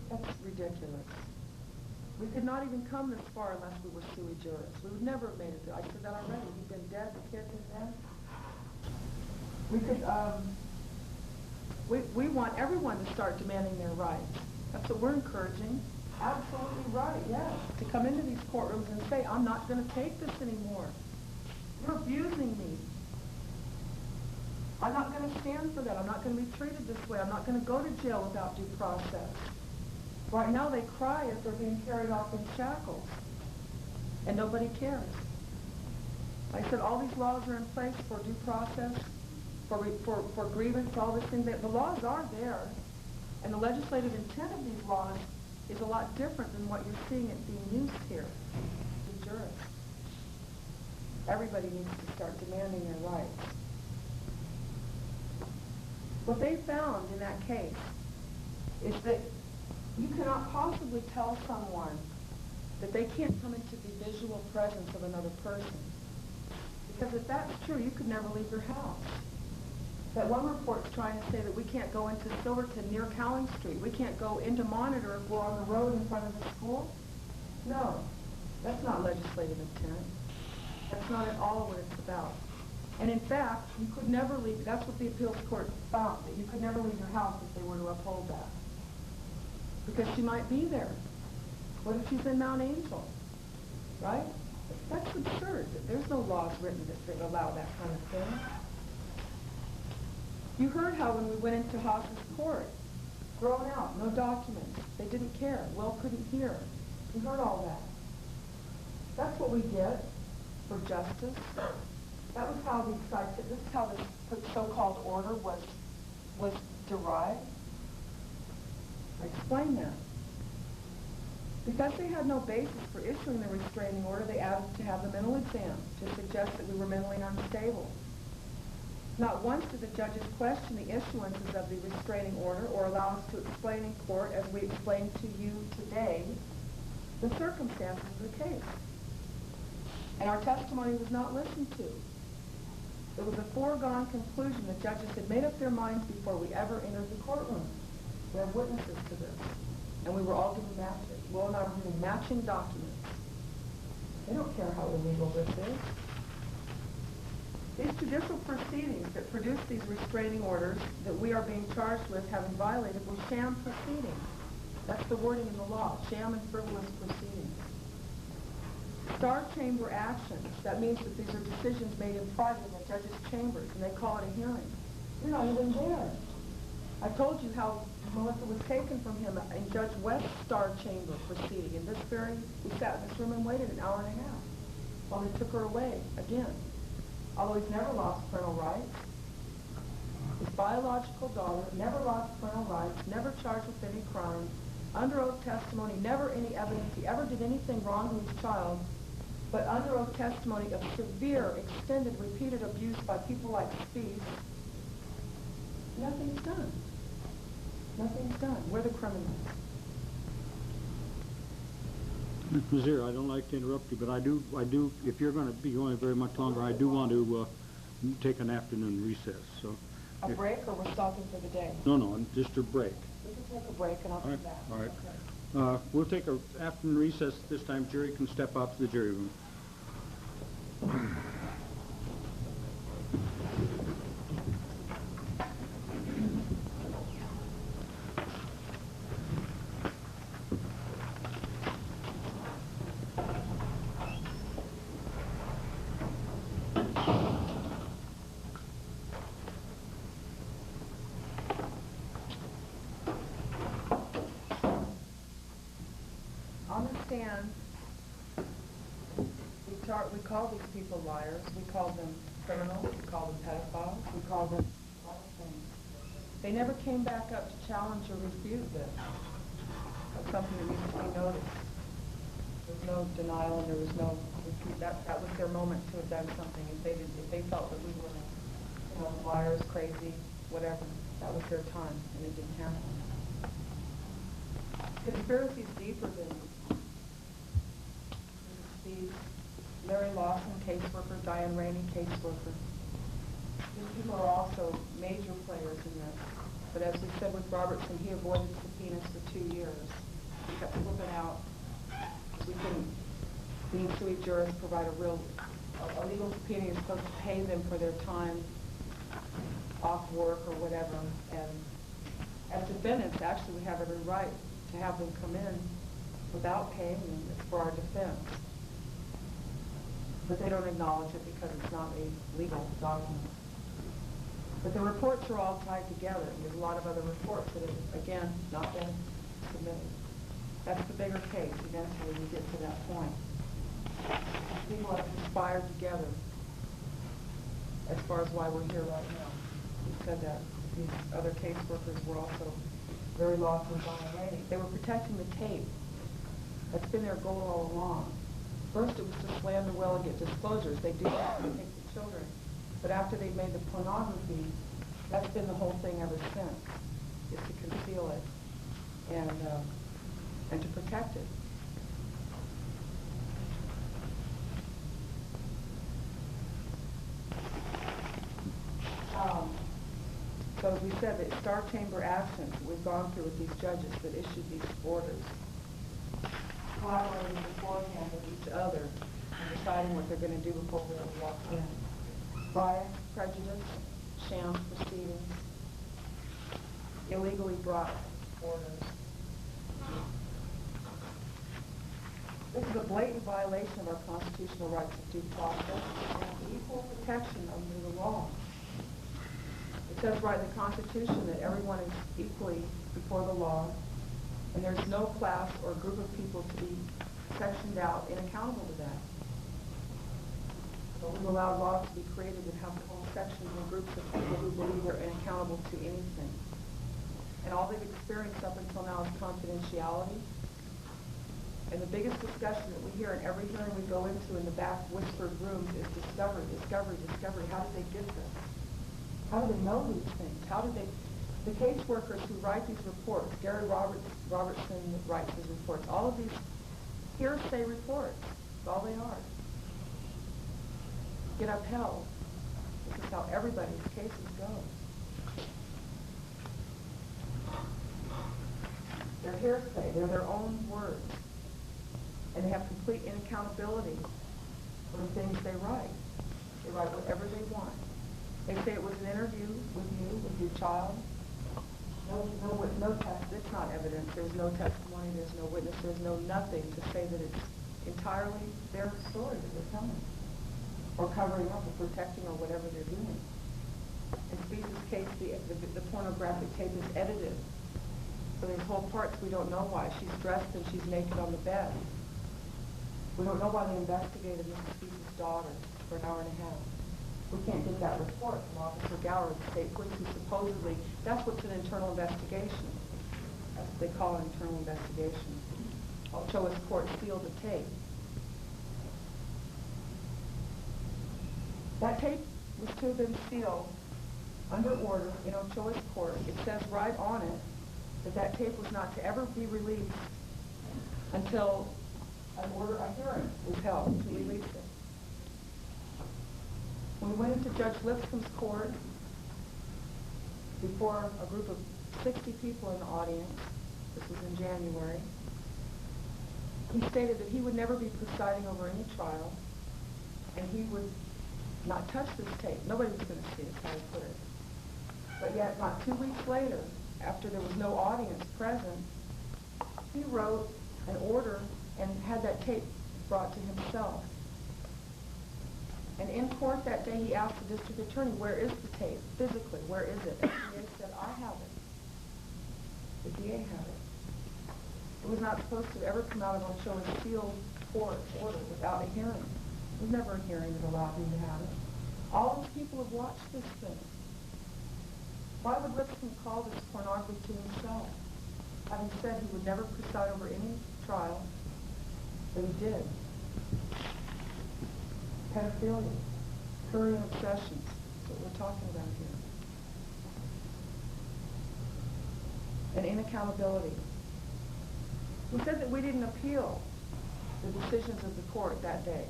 That's ridiculous. We could not even come this far unless we were sui juris. We would never have made it through. I said that already. He'd been dead, the kid been dead. We could, we want everyone to start demanding their rights. That's what we're encouraging. Absolutely right, yes. To come into these courtrooms and say, I'm not going to take this anymore. You're abusing me. I'm not going to stand for that. I'm not going to be treated this way. I'm not going to go to jail without due process. Right now they cry as they're being carried off in shackles. And nobody cares. Like I said, all these laws are in place for due process, for grievance, all these things. The laws are there. And the legislative intent of these laws is a lot different than what you're seeing it being used here. The jurists. Everybody needs to start demanding their rights. What they found in that case is that you cannot possibly tell someone that they can't come into the visual presence of another person. Because if that's true, you could never leave your house. That one report's trying to say that we can't go into Silverton near Cowling Street. We can't go into Monitor if we're on the road in front of the school. No, that's not legislative intent. That's not at all what it's about. And in fact, you could never leave, that's what the appeals court found, that you could never leave your house if they were to uphold that. Because she might be there. What if she's in Mount Angel? Right? That's absurd. There's no laws written that allow that kind of thing. You heard how when we went into Haas's court, thrown out, no documents. They didn't care. Will couldn't hear. You heard all that. That's what we get for justice. That was how this is how this so-called order was derived. I explained that. Because they had no basis for issuing the restraining order, they asked to have the mental exam to suggest that we were mentally unstable. Not once did the judges question the issuances of the restraining order or allow us to explain in court, as we explained to you today, the circumstances of the case. And our testimony was not listened to. It was a foregone conclusion. The judges had made up their minds before we ever entered the courtroom. We have witnesses to this. And we were all given matches. Will and I were given matching documents. They don't care how illegal this is. These judicial proceedings that produce these restraining orders that we are being charged with having violated were sham proceedings. That's the wording in the law, sham and frivolous proceedings. Star chamber actions, that means that these are decisions made in private in the judge's chambers, and they call it a hearing. You're not even there. I told you how Melissa was taken from him in Judge West's star chamber proceeding. In this we sat in this room and waited an hour and a half while they took her away again. Although he's never lost parental rights. His biological daughter never lost parental rights, never charged with any crime, under oath testimony, never any evidence he ever did anything wrong to his child, but under oath testimony of severe, extended, repeated abuse by people like Spees. Nothing's done. Nothing's done. We're the criminals. Ms. Zir, I don't like to interrupt you, but I do, if you're going to be going very much longer, I do want to take an afternoon recess. So, a break, or we're stopping for the day? No, just a break. We can take a break and I'll come back. All right. Okay. We'll take an afternoon recess. This time, jury can step out to the jury room. We call these people liars. We call them criminals. We call them pedophiles. We call them a lot of things. They never came back up to challenge or refute this. That's something that needs to be noticed. There was no denial and there was no refute. That was their moment to have done something. If they felt that we were, liars, crazy, whatever, that was their time, and it didn't happen. Conspiracy is deeper than Spees. Larry Lawson, caseworker, Diane Rainy, caseworker. These people are also major players in this. But as we said with Robertson, he avoided subpoenas for 2 years. He kept slipping out. We couldn't, being sui juris, provide a legal subpoena. You're supposed to pay them for their time off work or whatever. And as defendants, actually, we have every right to have them come in without paying them. It's for our defense. But they don't acknowledge it because it's not a legal document. But the reports are all tied together. There's a lot of other reports that have, again, not been submitted. That's the bigger case. Eventually we get to that point. People have conspired together as far as why we're here right now. We said that these other caseworkers were also Larry Lawson and Diane Rainy. They were protecting the tape. That's been their goal all along. First it was to slam the well and get disclosures. They do that to protect the children. But after they made the pornography, that's been the whole thing ever since, is to conceal it and to protect it. So as we said, the Star Chamber actions we've gone through with these judges that issued these orders, collaborating beforehand with each other and deciding what they're going to do before we ever walk in. Bias, prejudice, sham proceedings, illegally brought orders. This is a blatant violation of our constitutional rights of due process and equal protection under the law. It says right in the Constitution that everyone is equally before the law, and there's no class or group of people to be sectioned out and accountable to that. So we've allowed laws to be created that have whole sections and groups of people who believe they're inaccountable to anything. And all they've experienced up until now is confidentiality. And the biggest discussion that we hear in every hearing we go into in the back whispered rooms is discovery, discovery, discovery. How did they get this? How do they know these things? How did they... The caseworkers who write these reports, Gary Robertson writes his reports, all of these hearsay reports, that's all they are. Get upheld. This is how everybody's cases go. They're hearsay. They're their own words. And they have complete inaccountability for the things they write. They write whatever they want. They say it was an interview with you, with your child. No test. It's not evidence. There's no testimony. There's no witness. There's no nothing to say that it's entirely their story that they're telling, or covering up, or protecting, or whatever they're doing. In Spees' case, the pornographic tape is edited. So there's whole parts we don't know why. She's dressed and she's naked on the bed. We don't know why they investigated Mrs. Spees' daughter for an hour and a half. We can't get that report from Officer Gower of the state police, who supposedly, that's what's an internal investigation. That's what they call an internal investigation. Ochoa's court sealed the tape. That tape was to have been sealed under order in Ochoa's court. It says right on it that that tape was not to ever be released until an order, a hearing was held to release it. When we went into Judge Lipscomb's court, before a group of 60 people in the audience, this was in January, he stated that he would never be presiding over any trial, and he would not touch this tape. Nobody was going to see it, how he put it. But yet, not 2 weeks later, after there was no audience present, he wrote an order and had that tape brought to himself. And in court that day, he asked the district attorney, where is the tape? Physically, where is it? And the DA said, I have it. The DA had it. It was not supposed to ever come out of Ochoa's sealed court order without a hearing. There was never a hearing that allowed him to have it. All the people have watched this thing. Why would Lipscomb call this pornography to himself? Having said he would never preside over any trial, but he did. Pedophilia, recurring obsessions, that's what we're talking about here. And inaccountability. We said that we didn't appeal the decisions of the court that day.